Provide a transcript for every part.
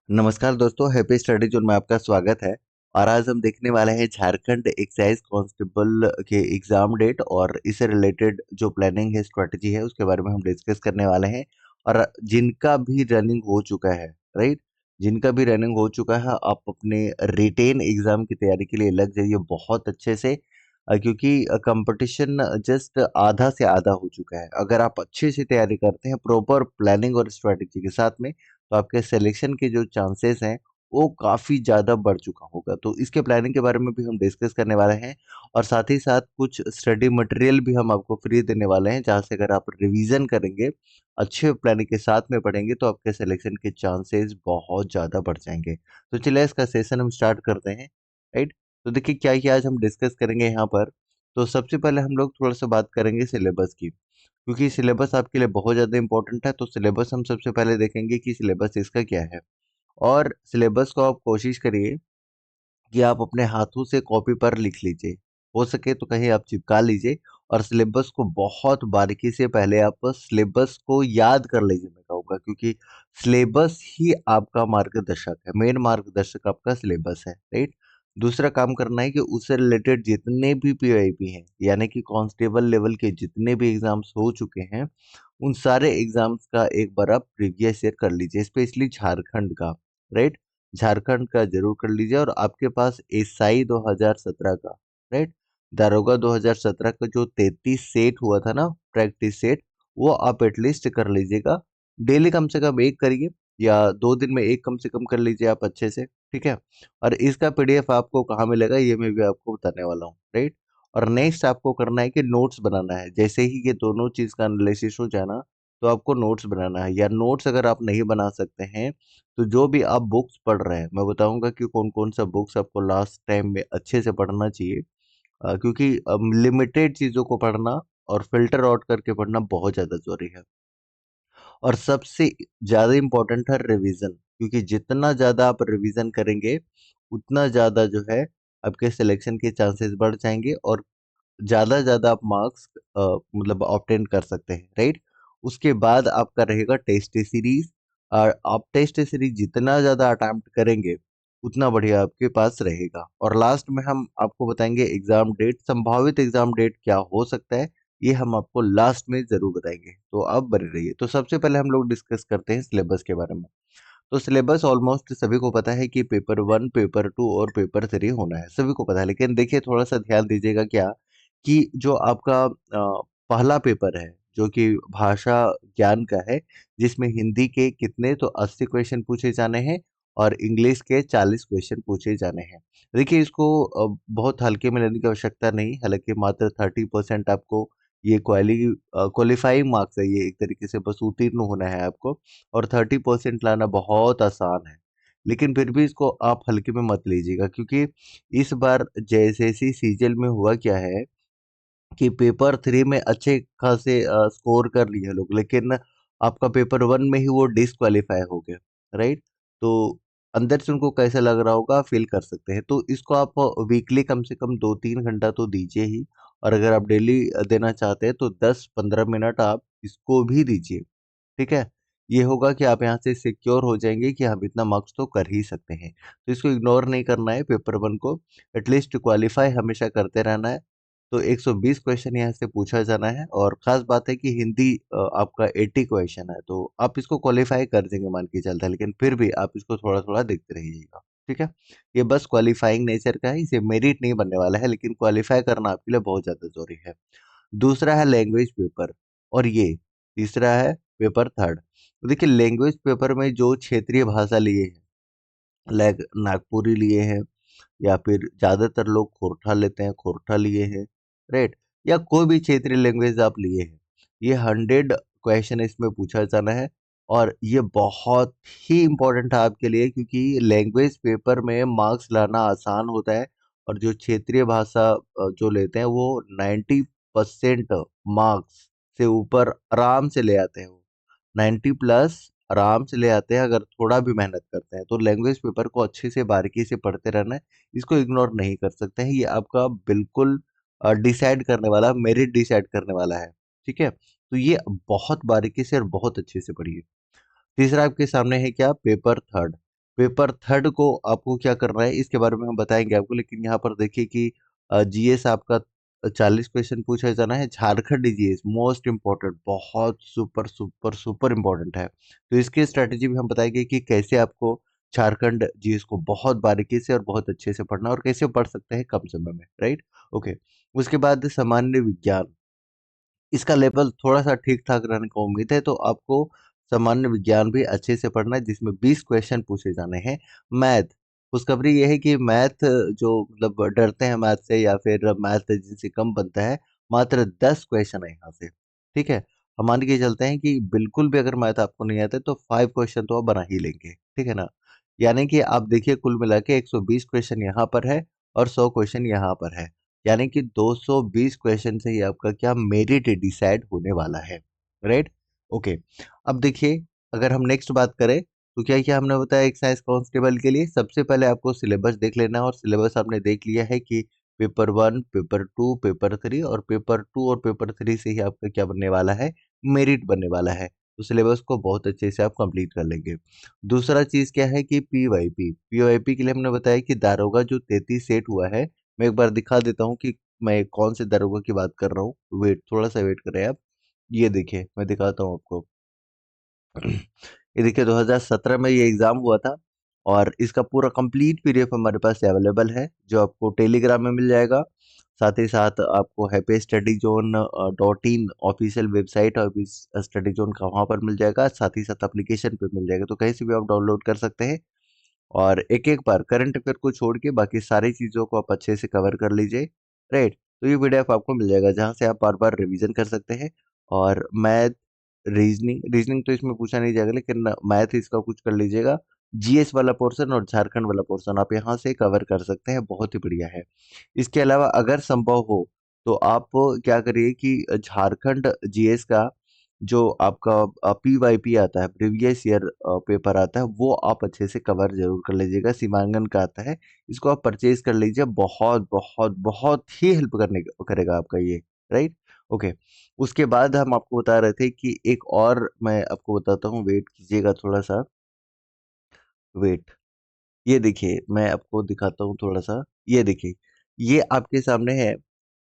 नमस्कार दोस्तों, happy study zone में आपका स्वागत है। और आज हम देखने वाले हैं झारखंड एक्साइज कांस्टेबल के एग्जाम डेट और इससे रिलेटेड जो प्लानिंग है, स्ट्रेटजी है, उसके बारे में हम डिस्कस करने वाले हैं। और जिनका भी रनिंग हो चुका है, राइट, जिनका भी रनिंग हो चुका है, आप अपने रिटेन एग्जाम की तैयारी के लिए लग जाइए बहुत अच्छे से। क्योंकि कंपटीशन जस्ट आधा से आधा हो चुका है। अगर आप अच्छे से तैयारी करते हैं प्रॉपर प्लानिंग और स्ट्रेटजी के साथ में, तो आपके सिलेक्शन के जो चांसेस हैं वो काफ़ी ज़्यादा बढ़ चुका होगा। तो इसके प्लानिंग के बारे में भी हम डिस्कस करने वाले हैं। और साथ ही साथ कुछ स्टडी मटेरियल भी हम आपको फ्री देने वाले हैं, जहाँ से अगर आप रिवीजन करेंगे, अच्छे प्लानिंग के साथ में पढ़ेंगे, तो आपके सिलेक्शन के चांसेस बहुत ज़्यादा बढ़ जाएंगे। तो चलिए इसका सेशन हम स्टार्ट करते हैं, राइट। तो देखिए क्या क्या आज हम डिस्कस करेंगे यहाँ पर। तो सबसे पहले हम लोग थोड़ा सा बात करेंगे सिलेबस की, क्योंकि सिलेबस आपके लिए बहुत ज़्यादा इंपॉर्टेंट है। तो सिलेबस हम सबसे पहले देखेंगे कि सिलेबस इसका क्या है। और सिलेबस को आप कोशिश करिए कि आप अपने हाथों से कॉपी पर लिख लीजिए। हो सके तो कहीं आप चिपका लीजिए। और सिलेबस को बहुत बारीकी से पहले आप सिलेबस को याद कर लीजिए, मैं कहूँगा, क्योंकि सिलेबस ही आपका मार्गदर्शक है। मेन मार्गदर्शक आपका सिलेबस है, राइट। दूसरा काम करना है कि उससे रिलेटेड जितने भी पीवाईपी हैं, यानी कि कांस्टेबल लेवल के जितने भी एग्जाम्स हो चुके हैं, उन सारे एग्जाम्स का एक बार आप प्रीवियस ईयर कर लीजिए, स्पेशली झारखंड का, राइट। झारखंड का जरूर कर लीजिए। और आपके पास एसआई 2017 का, राइट, दारोगा 2017 का जो 33 सेट हुआ था ना, प्रैक्टिस सेट, वो आप एटलीस्ट कर लीजिएगा। डेली कम से कम एक करिए, या 2 दिन में एक कम से कम कर लीजिए आप अच्छे से, ठीक है। और इसका पीडीएफ आपको कहाँ मिलेगा, ये मैं भी आपको बताने वाला हूँ, राइट। और नेक्स्ट आपको करना है कि नोट्स बनाना है। जैसे ही ये दोनों चीज का एनालिसिस हो जाना, तो आपको नोट्स बनाना है। या नोट्स अगर आप नहीं बना सकते हैं, तो जो भी आप बुक्स पढ़ रहे हैं, मैं बताऊंगा कि कौन कौन सा बुक्स आपको लास्ट टाइम में अच्छे से पढ़ना चाहिए। क्योंकि लिमिटेड चीजों को पढ़ना और फिल्टर आउट करके पढ़ना बहुत ज्यादा जरूरी है। और सबसे ज्यादा इम्पोर्टेंट है रिवीजन, क्योंकि जितना ज्यादा आप रिवीजन करेंगे, उतना ज्यादा जो है आपके सिलेक्शन के चांसेस बढ़ जाएंगे। और ज़्यादा ज़्यादा आप मार्क्स मतलब ऑब्टेन कर सकते हैं, राइट। उसके बाद आपका रहेगा टेस्ट सीरीज। और आप टेस्ट सीरीज जितना ज़्यादा अटेम्प्ट करेंगे, उतना बढ़िया आपके पास रहेगा। और लास्ट में हम आपको बताएंगे एग्जाम डेट, संभावित एग्जाम डेट क्या हो सकता है, ये हम आपको लास्ट में जरूर बताएंगे। तो आप बने रहिए। तो सबसे पहले हम लोग डिस्कस करते हैं सिलेबस के बारे में। तो सिलेबस ऑलमोस्ट सभी को पता है कि पेपर 1, पेपर 2 और पेपर 3 होना है, सभी को पता है। लेकिन देखिए थोड़ा सा ध्यान दीजिएगा क्या, कि जो आपका पहला पेपर है, जो कि भाषा ज्ञान का है, जिसमें हिंदी के कितने तो 80 क्वेश्चन पूछे जाने हैं, और इंग्लिश के 40 क्वेश्चन पूछे जाने हैं। देखिए इसको बहुत हल्के में लेने की आवश्यकता नहीं। हालांकि मात्र 30% आपको ये क्वालिफाइंग मार्क्स है, ये एक तरीके से बस उत्तीर्ण होना है आपको। और 30% लाना बहुत आसान है। लेकिन फिर भी इसको आप हल्के में मत लीजिएगा, क्योंकि इस बार जैसे सीजीएल में हुआ क्या है, कि पेपर 3 में अच्छे खासे स्कोर कर लिए लोग, लेकिन आपका पेपर 1 में ही वो डिसक्वालीफाई हो गए, राइट। तो अंदर से उनको कैसा लग रहा होगा, फील कर सकते हैं। तो इसको आप वीकली कम से कम 2-3 घंटा तो दीजिए ही। और अगर आप डेली देना चाहते हैं, तो 10-15 मिनट आप इसको भी दीजिए, ठीक है। ये होगा कि आप यहाँ से सिक्योर हो जाएंगे कि हम इतना मार्क्स तो कर ही सकते हैं। तो इसको इग्नोर नहीं करना है, पेपर 1 को एटलीस्ट क्वालिफाई हमेशा करते रहना है। तो 120 क्वेश्चन यहाँ से पूछा जाना है। और खास बात है कि हिंदी आपका 80 क्वेश्चन है, तो आप इसको क्वालिफाई कर देंगे मान के चलता है। लेकिन फिर भी आप इसको थोड़ा थोड़ा देखते रहिएगा, ठीक है। ये बस क्वालिफाइंग नेचर का है, इसे मेरिट नहीं बनने वाला है, लेकिन क्वालिफाई करना आपके लिए बहुत ज्यादा जरूरी है। दूसरा है लैंग्वेज पेपर। और ये तीसरा है पेपर थर्ड। तो देखिए लैंग्वेज पेपर में जो क्षेत्रीय भाषा लिए हैं, लाइक नागपुरी लिए हैं, या फिर ज्यादातर लोग खोरठा लेते हैं, खोरठा लिए हैं, राइट। या कोई भी क्षेत्रीय लैंग्वेज आप लिए हैं, ये 100 क्वेश्चन इसमें पूछा जाना है। और ये बहुत ही इंपॉर्टेंट है आपके लिए, क्योंकि लैंग्वेज पेपर में मार्क्स लाना आसान होता है। और जो क्षेत्रीय भाषा जो लेते हैं, वो 90% मार्क्स से ऊपर आराम से ले आते हैं। वो 90+ आराम से ले आते हैं, अगर थोड़ा भी मेहनत करते हैं। तो लैंग्वेज पेपर को अच्छे से बारीकी से पढ़ते रहना है। इसको इग्नोर नहीं कर सकते हैं। ये आपका बिल्कुल डिसाइड करने वाला, मेरिट डिसाइड करने वाला है, ठीक है। तो ये बहुत बारीकी से और बहुत अच्छे से पढ़िए। तीसरा आपके सामने है क्या, पेपर थर्ड। पेपर थर्ड को आपको क्या करना है इसके बारे में हम बताएंगे आपको, लेकिन यहाँ पर देखिए कि जीएस आपका 40 क्वेश्चन पूछा जाना है। झारखंड जीएस मोस्ट इम्पोर्टेंट, बहुत सुपर सुपर सुपर इम्पोर्टेंट है। तो इसकी स्ट्रेटेजी भी हम बताएंगे कि कैसे आपको झारखंड जीएस को बहुत बारीकी से और बहुत अच्छे से पढ़ना और कैसे पढ़ सकते हैं कम समय में, राइट। ओके। उसके बाद सामान्य विज्ञान, इसका लेवल थोड़ा सा ठीक ठाक रहने का उम्मीद है, तो आपको सामान्य विज्ञान भी अच्छे से पढ़ना है जिसमें 20 क्वेश्चन पूछे जाने हैं। मैथ, खुशखबरी ये है कि मैथ जो मतलब डरते हैं मैथ से या फिर मैथ जिनसे कम बनता है, मात्र 10 क्वेश्चन है यहाँ से, ठीक है। हम मान के चलते हैं कि बिल्कुल भी अगर मैथ आपको नहीं आता है तो 5 क्वेश्चन तो आप बना ही लेंगे, ठीक है ना। यानी कि आप देखिए कुल मिला के 120 क्वेश्चन यहाँ पर है और 100 क्वेश्चन यहाँ पर है, यानी कि 220 क्वेश्चन से ही आपका क्या मेरिट डिसाइड होने वाला है, राइट। ओके। अब देखिए, अगर हम नेक्स्ट बात करें तो क्या क्या हमने बताया एक्साइज कांस्टेबल के लिए। सबसे पहले आपको सिलेबस देख लेना है, और सिलेबस आपने देख लिया है कि पेपर 1, पेपर 2, पेपर 3, और पेपर 2 और पेपर 3 से ही आपका क्या बनने वाला है, मेरिट बनने वाला है। तो सिलेबस को बहुत अच्छे से आप कंप्लीट कर लेंगे। दूसरा चीज क्या है कि पीवाईपी, पीवाईपी के लिए हमने बताया कि दारोगा जो 33 सेट हुआ है, मैं एक बार दिखा देता हूँ कि मैं कौन से दारोगा की बात कर रहा हूँ। वेट, थोड़ा सा वेट करें आप। ये देखिए मैं दिखाता हूँ आपको। ये देखिए 2017 में ये एग्जाम हुआ था, और इसका पूरा कंप्लीट पीडीएफ हमारे पास अवेलेबल है जो आपको टेलीग्राम में मिल जाएगा। साथ ही साथ आपको happy study zone .in official website और स्टडी जोन का वहाँ पर मिल जाएगा, साथ ही साथ एप्लीकेशन पे मिल जाएगा, तो कहीं से भी आप डाउनलोड कर सकते हैं। और एक एक बार करंट अफेयर को छोड़ के बाकी सारी चीजों को आप अच्छे से कवर कर लीजिए, राइट। तो ये पीडीएफ आपको मिल जाएगा जहां से आप बार बार रिवीजन कर सकते हैं। और मैथ, रीजनिंग, रीजनिंग तो इसमें पूछा नहीं जाएगा, लेकिन मैथ इसका कुछ कर लीजिएगा। जीएस वाला पोर्शन और झारखंड वाला पोर्शन आप यहाँ से कवर कर सकते हैं, बहुत ही बढ़िया है। इसके अलावा अगर संभव हो तो आप क्या करिए कि झारखंड जीएस का जो आपका पीवाईपी आता है, प्रीवियस ईयर पेपर आता है, वो आप अच्छे से कवर जरूर कर लीजिएगा। सीमांकन का आता है, इसको आप परचेज कर लीजिए, बहुत बहुत बहुत ही हेल्प करने करेगा आपका ये, राइट। ओके। उसके बाद हम आपको बता रहे थे कि एक और मैं आपको बताता हूँ, वेट कीजिएगा थोड़ा सा, वेट। ये देखिए मैं आपको दिखाता हूँ थोड़ा सा। ये देखिए, ये आपके सामने है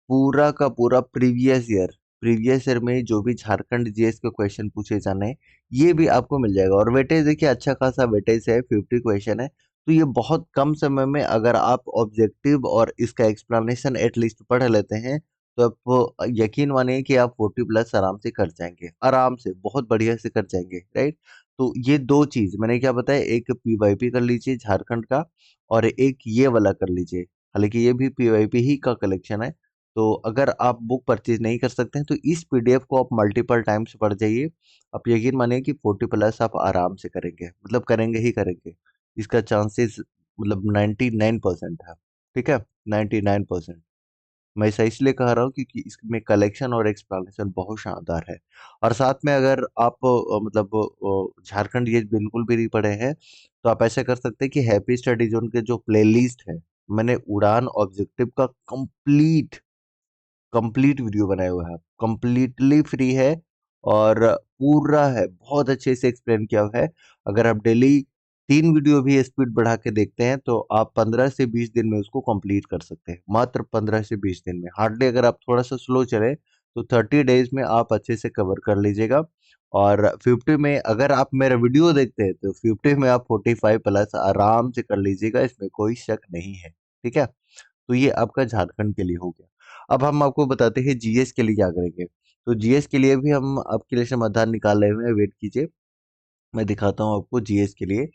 पूरा का पूरा प्रीवियस ईयर में जो भी झारखंड जीएस के क्वेश्चन पूछे जाने हैं, ये भी आपको मिल जाएगा। और वेटेज देखिए, अच्छा खासा वेटेज है, 50 क्वेश्चन है। तो ये बहुत कम समय में अगर आप ऑब्जेक्टिव और इसका एक्सप्लेनेशन एटलीस्ट पढ़ लेते हैं, तो आप यकीन मानिए कि आप 40 प्लस आराम से कर जाएंगे, आराम से बहुत बढ़िया से कर जाएंगे, राइट। तो ये दो चीज मैंने क्या बताया, एक पीवाईपी कर लीजिए झारखंड का, और एक ये वाला कर लीजिए। हालांकि ये भी पीवाईपी ही का कलेक्शन है। तो अगर आप बुक परचेज नहीं कर सकते हैं तो इस पीडीएफ को आप मल्टीपल टाइम्स पढ़ जाइए। आप यकीन मानिए कि 40 प्लस आप आराम से करेंगे, मतलब करेंगे ही करेंगे। इसका चांसेस मतलब 99% है, ठीक है। 99%। मैं ऐसा इसलिए कह रहा हूँ क्योंकि इसमें कलेक्शन और एक्सप्लेनेशन बहुत शानदार है। और साथ में अगर आप मतलब झारखंड ये बिल्कुल भी नहीं पढ़े हैं, तो आप ऐसा कर सकते हैं कि हैप्पी स्टडी जोन के जो प्लेलिस्ट है, मैंने उड़ान ऑब्जेक्टिव का कंप्लीट वीडियो बनाया हुआ है, कंप्लीटली फ्री है, और पूरा है, बहुत अच्छे से एक्सप्लेन किया हुआ है। अगर आप डेली 3 वीडियो भी स्पीड बढ़ा के देखते हैं तो आप 15 से 20 दिन में उसको कंप्लीट कर सकते हैं, मात्र 15 से 20 दिन में। हार्डली अगर आप थोड़ा सा स्लो चले तो 30 डेज में आप अच्छे से कवर कर लीजिएगा। और 50 में अगर आप मेरा वीडियो देखते हैं तो 50 में आप 45 प्लस आराम से कर लीजिएगा, इसमें कोई शक नहीं है, ठीक है। तो ये आपका झारखंड के लिए हो गया। अब हम आपको बताते हैं जीएस के लिए क्या करेंगे। तो जीएस के लिए भी हम आपके लिए समाधान निकाल रहे हुए हैं, वेट कीजिए। मैं दिखाता हूँ आपको जीएस के लिए,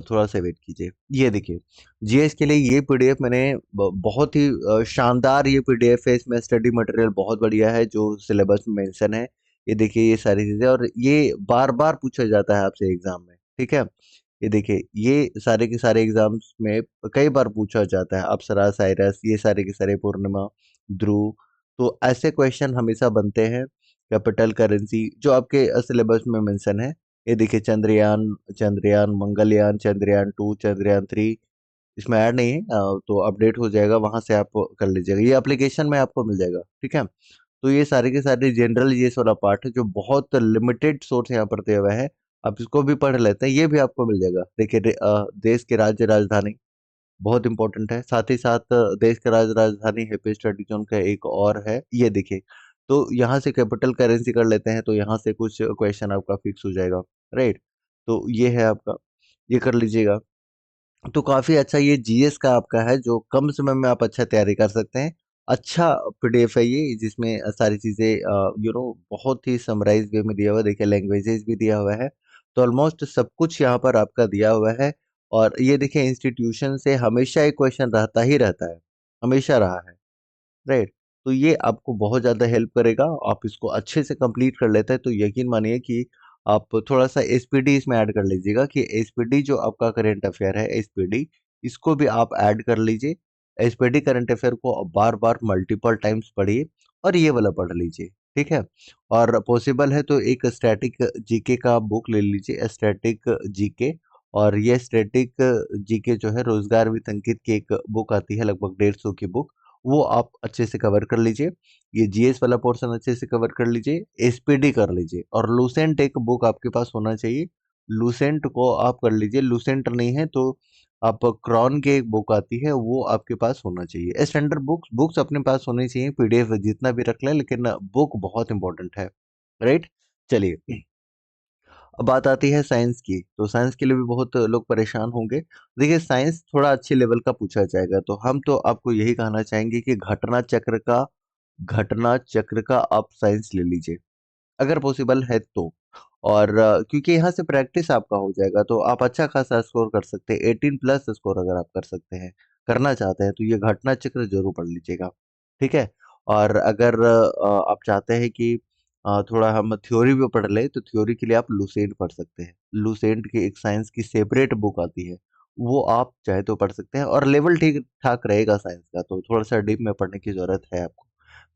थोड़ा सा वेट कीजिए। ये देखिए, जीएस के लिए ये पीडीएफ मैंने बहुत ही शानदार ये पीडीएफ है, इसमें स्टडी मटेरियल बहुत बढ़िया है जो सिलेबस में मेंशन है। ये देखिए ये सारी चीजें, और ये बार बार पूछा जाता है आपसे एग्जाम में, ठीक है। ये देखिए ये सारे के सारे एग्जाम्स में कई बार पूछा जाता है, अप्सरा, साइरस, ये सारे के सारे, पूर्णिमा, ध्रुव। तो ऐसे क्वेश्चन हमेशा बनते हैं। कैपिटल करेंसी जो आपके सिलेबस में मेंशन है। ये देखिए चंद्रयान, चंद्रयान, मंगलयान, चंद्रयान 2, चंद्रयान 3, इसमें ऐड नहीं है, तो अपडेट हो जाएगा, वहां से आप कर लीजिएगा, ये एप्लीकेशन में आपको मिल जाएगा, ठीक है। तो ये सारे के सारे जनरल ये वाला पार्ट है जो बहुत लिमिटेड सोर्स यहाँ पर दिया हुआ है। आप इसको भी पढ़ लेते हैं, ये भी आपको मिल जाएगा। देखिए देश के राज्य राजधानी बहुत इंपॉर्टेंट है, साथ ही साथ देश का राजधानी हैप्पी स्टडी जोन का एक और है, ये देखिए। तो यहाँ से कैपिटल करेंसी कर लेते हैं, तो यहाँ से कुछ क्वेश्चन आपका फिक्स हो जाएगा, राइट। तो ये है आपका, ये कर लीजिएगा। तो काफी अच्छा ये जीएस का आपका है, जो कम समय में आप अच्छा तैयारी कर सकते हैं। अच्छा पीडीएफ है ये, जिसमें सारी चीजें बहुत ही समराइज वे में दिया हुआ है। देखिए लैंग्वेजेस भी दिया हुआ है, तो ऑलमोस्ट सब कुछ यहाँ पर आपका दिया हुआ है। और ये देखिए इंस्टीट्यूशन से हमेशा एक क्वेश्चन रहता ही रहता है, हमेशा रहा है, राइट। तो ये आपको बहुत ज़्यादा हेल्प करेगा। आप इसको अच्छे से कंप्लीट कर लेते हैं तो यकीन मानिए कि आप थोड़ा सा एसपीडी इसमें ऐड कर लीजिएगा, कि एसपीडी जो आपका करंट अफेयर है, एसपीडी इसको भी आप ऐड कर लीजिए। एसपीडी करंट अफेयर को बार बार मल्टीपल टाइम्स पढ़िए, और ये वाला पढ़ लीजिए, ठीक है। और पॉसिबल है तो एक स्टैटिक जीके का बुक ले लीजिए, स्टैटिक जीके। और ये स्टैटिक जीके जो है रोजगार विद अंकित की एक बुक आती है, लगभग 150 की बुक, वो आप अच्छे से कवर कर लीजिए। ये जीएस वाला पोर्शन अच्छे से कवर कर लीजिए, एसपीडी कर लीजिए, और लूसेंट एक बुक आपके पास होना चाहिए। लूसेंट को आप कर लीजिए, लूसेंट नहीं है तो आप क्रॉन की एक बुक आती है, वो आपके पास होना चाहिए। स्टैंडर्ड बुक्स बुक्स अपने पास होनी चाहिए, पीडीएफ जितना भी रख लें, लेकिन बुक बहुत इंपॉर्टेंट है, राइट। चलिए, अब बात आती है साइंस की, तो साइंस के लिए भी बहुत लोग परेशान होंगे। देखिए साइंस थोड़ा अच्छे लेवल का पूछा जाएगा, तो हम तो आपको यही कहना चाहेंगे कि घटना चक्र का आप साइंस ले लीजिए, अगर पॉसिबल है तो। और क्योंकि यहाँ से प्रैक्टिस आपका हो जाएगा, तो आप अच्छा खासा स्कोर कर सकते हैं, 18+ स्कोर अगर आप कर सकते हैं, करना चाहते हैं, तो ये घटना चक्र जरूर पढ़ लीजिएगा, ठीक है। और अगर आप चाहते हैं कि थोड़ा हम थ्योरी भी पढ़ ले, तो थ्योरी के लिए आप लुसेंट पढ़ सकते हैं। लुसेंट की एक साइंस की सेपरेट बुक आती है, वो आप चाहे तो पढ़ सकते हैं, और लेवल ठीक ठाक रहेगा साइंस का, तो थोड़ा सा डीप में पढ़ने की जरूरत है आपको।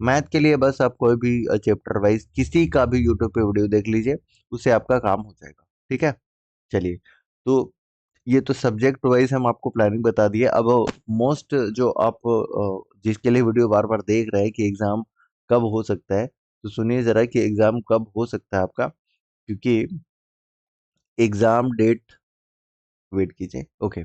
मैथ के लिए बस आप कोई भी चैप्टर वाइज किसी का भी यूट्यूब पे वीडियो देख लीजिए, उससे आपका काम हो जाएगा, ठीक है। चलिए, तो ये तो सब्जेक्ट वाइज हम आपको प्लानिंग बता दिए। अब मोस्ट जो आप जिसके लिए वीडियो बार बार देख रहे हैं कि एग्जाम कब हो सकता है, तो सुनिए जरा कि एग्जाम कब हो सकता है आपका। क्योंकि एग्जाम डेट, वेट कीजिए, ओके।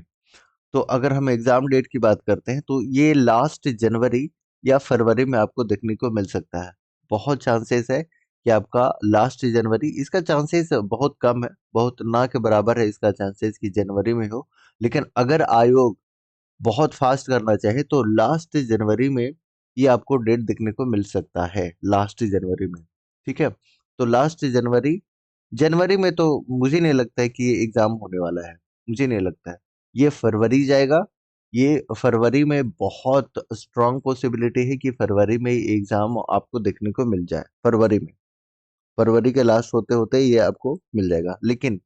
तो अगर हम एग्जाम डेट की बात करते हैं, तो ये लास्ट जनवरी या फरवरी में आपको देखने को मिल सकता है। बहुत चांसेस है कि आपका लास्ट जनवरी, इसका चांसेस बहुत कम है, बहुत ना के बराबर है इसका चांसेस कि जनवरी में हो। लेकिन अगर आयोग बहुत फास्ट करना चाहे, तो लास्ट जनवरी में ये आपको डेट देखने को मिल सकता है, लास्ट जनवरी में, ठीक है। तो लास्ट जनवरी, जनवरी में तो मुझे नहीं लगता है कि ये एग्जाम होने वाला है, मुझे नहीं लगता है। ये फरवरी जाएगा, ये फरवरी में बहुत स्ट्रांग पॉसिबिलिटी है कि फरवरी में एग्जाम आपको देखने को मिल जाए, फरवरी में, फरवरी के लास्ट होते होते ये आपको मिल जाएगा। लेकिन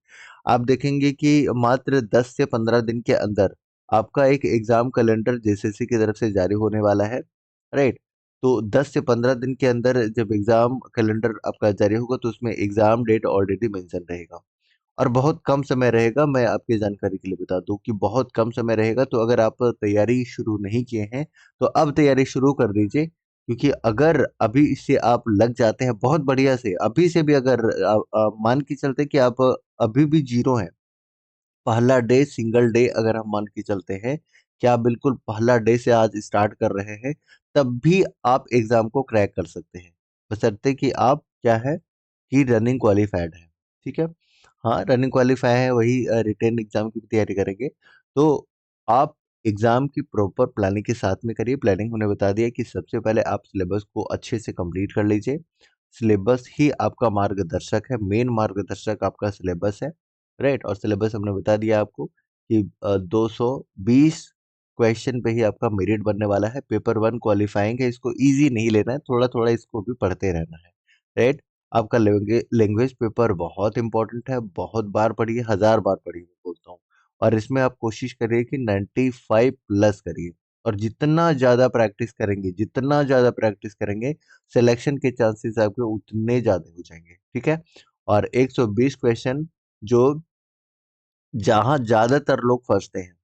आप देखेंगे कि मात्र 10 से 15 दिन के अंदर आपका एक एग्जाम कैलेंडर जेसीसी की तरफ से जारी होने वाला है, राइट। तो 10 से 15 दिन के अंदर जब एग्जाम कैलेंडर आपका जारी होगा, तो उसमें एग्जाम डेट ऑलरेडी मेंशन रहेगा, और बहुत कम समय रहेगा। मैं आपकी जानकारी के लिए बता दूं कि बहुत कम समय रहेगा, तो अगर आप तैयारी शुरू नहीं किए हैं, तो अब तैयारी शुरू कर दीजिए। क्योंकि अगर अभी से आप लग जाते हैं बहुत बढ़िया से, अभी से भी अगर मान के चलते हैं कि आप अभी भी जीरो हैं, पहला डे सिंगल डे अगर हम मान के चलते हैं कि आप बिल्कुल पहला डे से आज स्टार्ट कर रहे हैं, तब भी आप एग्जाम को क्रैक कर सकते हैं, बशर्ते कि आप क्या है कि रनिंग क्वालिफाइड है, ठीक है। हाँ, रनिंग क्वालिफाई है, वही रिटेन एग्जाम की भी तैयारी करेंगे। तो आप एग्जाम की प्रॉपर प्लानिंग के साथ में करिए। प्लानिंग हमने बता दिया कि सबसे पहले आप सिलेबस को अच्छे से कंप्लीट कर लीजिए। सिलेबस ही आपका मार्गदर्शक है, मेन मार्गदर्शक आपका सिलेबस है, राइट। और सिलेबस हमने बता दिया आपको कि 220 क्वेश्चन पे ही आपका मेरिट बनने वाला है। पेपर 1 क्वालिफाइंग है, इसको इजी नहीं लेना है, थोड़ा थोड़ा इसको भी पढ़ते रहना है, राइट। आपका लैंग्वेज पेपर बहुत इंपॉर्टेंट है, बहुत बार पढ़िए, 1000 बार पढ़िए, मैं बोलता हूँ। और इसमें आप कोशिश करिए कि 95+ करिए, और जितना ज्यादा प्रैक्टिस करेंगे, सिलेक्शन के चांसेस आपके उतने ज्यादा हो जाएंगे, ठीक है। और 120 क्वेश्चन जो, जहां ज्यादातर लोग फंसते हैं,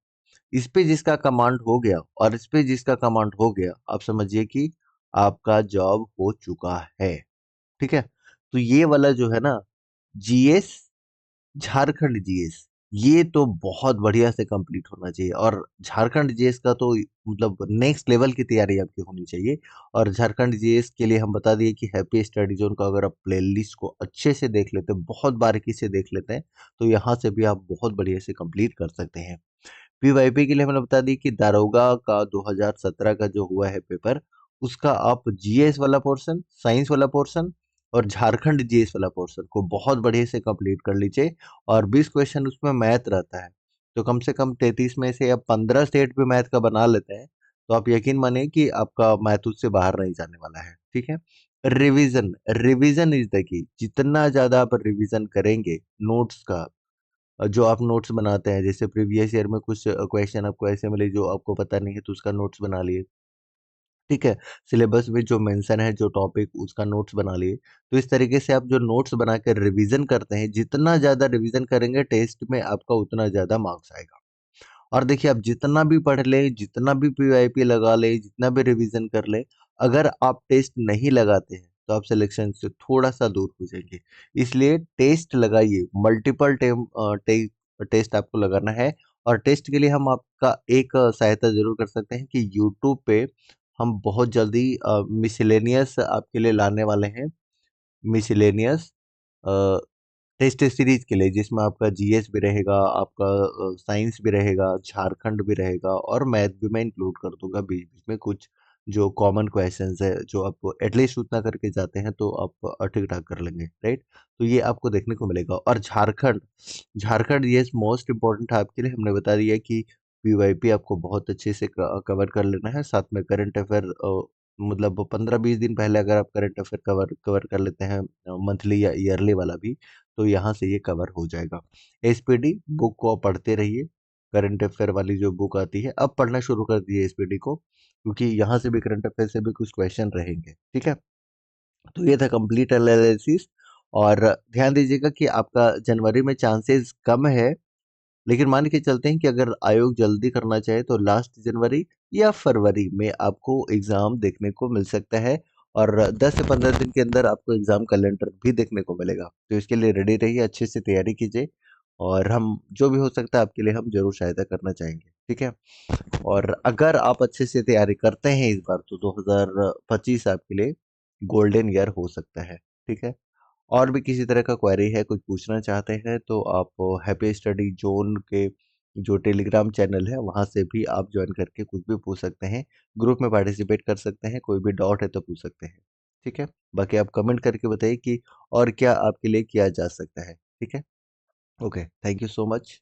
इस पे जिसका कमांड हो गया और इस पे जिसका कमांड हो गया, आप समझिए कि आपका जॉब हो चुका है, ठीक है। तो ये वाला जो है ना, जीएस झारखंड जीएस, ये तो बहुत बढ़िया से कंप्लीट होना चाहिए और झारखंड जीएस का तो मतलब नेक्स्ट लेवल की तैयारी आपकी होनी चाहिए। और झारखंड जीएस के लिए हम बता दिए कि हैप्पी स्टडी जोन का अगर आप प्लेलिस्ट को अच्छे से देख लेते हैं, बहुत बारीकी से देख लेते हैं, तो यहाँ से भी आप बहुत बढ़िया से कंप्लीट कर सकते हैं। पीवाईपी के लिए मैंने बता दी कि दारोगा का 2017 का जो हुआ है पेपर, उसका आप जीएस वाला पोर्शन, साइंस वाला पोर्शन और झारखंड जीएस वाला पोर्शन को बहुत बढ़िया से कंप्लीट कर लीजिए। और 20 क्वेश्चन उसमें मैथ रहता है, तो कम से कम 33 में से आप 15 सेट भी मैथ का बना लेते हैं, तो आप यकीन मानिए कि आपका मैथ उससे बाहर नहीं जाने वाला है। ठीक है। Revision, revision is the key. जितना ज्यादा आप रिवीजन करेंगे नोट्स का, जो आप नोट्स बनाते हैं, जैसे प्रीवियस ईयर में कुछ क्वेश्चन आपको ऐसे मिले जो आपको पता नहीं है, तो उसका नोट्स बना लिए। ठीक है। सिलेबस में जो मेंशन है, जो टॉपिक, उसका नोट्स बना लिए। तो इस तरीके से आप जो नोट्स बना कर रिवीजन करते हैं, जितना ज्यादा रिवीजन करेंगे टेस्ट में आपका उतना ज्यादा मार्क्स आएगा। और देखिए, आप जितना भी पढ़ ले, जितना भी पीवाईपी लगा ले, जितना भी रिवीजन कर ले, अगर आप टेस्ट नहीं लगाते हैं तो आप सिलेक्शन से थोड़ा सा दूर हो जाएंगे। इसलिए टेस्ट लगाइए, मल्टीपल टेस्ट आपको लगाना है। और टेस्ट के लिए हम आपका एक सहायता जरूर कर सकते हैं कि यूट्यूब पे हम बहुत जल्दी मिसलेनियस आपके लिए लाने वाले हैं। मिसलेनियस टेस्ट सीरीज के लिए, जिसमें आपका जीएस भी रहेगा, आपका साइंस भी रहेगा, झारखंड भी रहेगा और मैथ भी मैं इंक्लूड कर दूंगा बीच बीच में। कुछ जो कॉमन क्वेश्चंस है, जो आप एटलीस्ट उतना करके जाते हैं तो आप ठीक ठाक कर लेंगे, राइट। तो ये आपको देखने को मिलेगा। और झारखंड, झारखंड ये मोस्ट इम्पोर्टेंट है आपके लिए। हमने बता दिया कि पीवाईपी आपको बहुत अच्छे से कवर कर लेना है, साथ में करंट अफेयर, मतलब 15-20 दिन पहले अगर आप करंट अफेयर कवर कवर कर लेते हैं, मंथली या ईयरली वाला भी, तो यहाँ से ये कवर हो जाएगा। एसपीडी बुक को आप पढ़ते रहिए। करंट अफेयर वाली जो बुक आती है, अब पढ़ना शुरू कर दिए एसपीडी को, क्योंकि यहाँ से भी करंट अफेयर से भी कुछ क्वेश्चन रहेंगे। ठीक है। तो ये था कंप्लीट एनालिसिस। और ध्यान दीजिएगा कि आपका जनवरी में चांसेस कम है, लेकिन मान के चलते हैं कि अगर आयोग जल्दी करना चाहे तो लास्ट जनवरी या फरवरी में आपको एग्जाम देखने को मिल सकता है। और 10 से 15 दिन के अंदर आपको एग्जाम कैलेंडर भी देखने को मिलेगा। तो इसके लिए रेडी रहिए, अच्छे से तैयारी कीजिए, और हम जो भी हो सकता है आपके लिए हम जरूर सहायता करना चाहेंगे। ठीक है। और अगर आप अच्छे से तैयारी करते हैं इस बार, तो 2025 आपके लिए गोल्डन ईयर हो सकता है। ठीक है। और भी किसी तरह का क्वेरी है, कुछ पूछना चाहते हैं, तो आप हैप्पी स्टडी जोन के जो टेलीग्राम चैनल है वहां से भी आप ज्वाइन करके कुछ भी पूछ सकते हैं। ग्रुप में पार्टिसिपेट कर सकते हैं, कोई भी डाउट है तो पूछ सकते हैं। ठीक है। बाकी आप कमेंट करके बताइए कि और क्या आपके लिए किया जा सकता है। ठीक है। Okay, thank you so much.